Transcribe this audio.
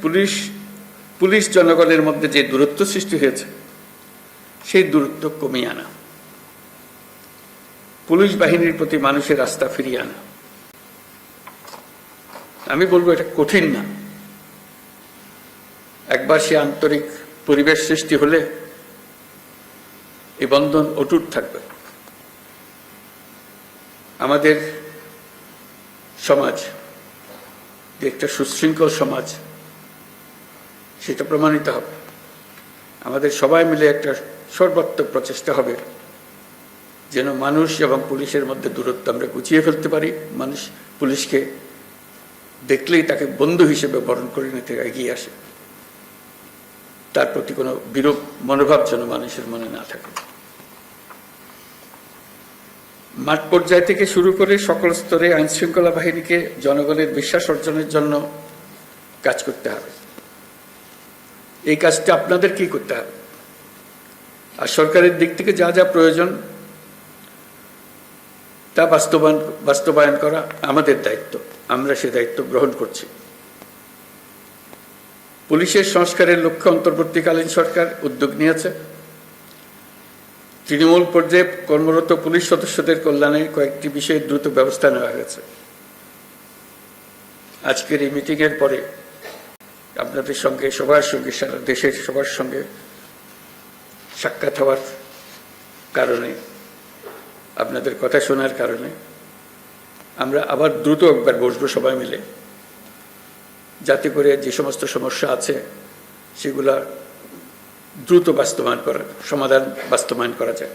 Police police জনগণের মধ্যে যে দূরত্ব সৃষ্টি হয়েছে সেই দূরত্ব কমিয়ে আনা, পুলিশ বাহিনীর প্রতি মানুষের আস্থা ফিরিয়ে আনা। আমি বলবো এটা কঠিন না। একবার সে আন্তরিক পরিবেশ সৃষ্টি হলে এই বন্ধন অটুট থাকবে। আমাদের সমাজ যে একটা সুশৃঙ্খল সমাজ সেটা প্রমাণিত হবে। আমাদের সবাই মিলে একটা সর্বাত্মক প্রচেষ্টা হবে যেন মানুষ এবং পুলিশের মধ্যে দূরত্ব আমরা গুছিয়ে ফেলতে পারি। মানুষ পুলিশকে দেখলেই তাকে বন্ধু হিসেবে বরণ করে নিতে এগিয়ে আসে, তার প্রতি কোনো বিরূপ মনোভাব যেন মানুষের মনে না থাকে। মাঠ পর্যায় থেকে শুরু করে সকল স্তরে আইন শৃঙ্খলা বাহিনীকে জনগণের বিশ্বাস অর্জনের জন্য কাজ করতে হবে। এই কাজটা আপনাদেরকেই করতে হবে। আর সরকারের দিক থেকে যা যা প্রয়োজন তা বাস্তবায়ন করা আমাদের দায়িত্ব। আমরা সে দায়িত্ব গ্রহণ করছি। পুলিশের সংস্কারের লক্ষ্যে অন্তর্বর্তীকালীন সরকার উদ্যোগ নিয়েছে। তৃণমূল পর্যায়ে কর্মরত পুলিশ সদস্যদের কল্যাণে কয়েকটি বিষয়ে দ্রুত ব্যবস্থা নেওয়া হয়েছে। আজকের এই মিটিংয়ের পরে আপনাদের সঙ্গে, সবার সঙ্গে, সারা দেশের সবার সঙ্গে সাক্ষাৎ হওয়ার কারণে, আপনাদের কথা শোনার কারণে আমরা আবার দ্রুত একবার বসবো সবাই মিলে, যাতে করে যে সমস্ত সমস্যা আছে সেগুলা দ্রুত সমাধান বাস্তবায়ন করা যায়।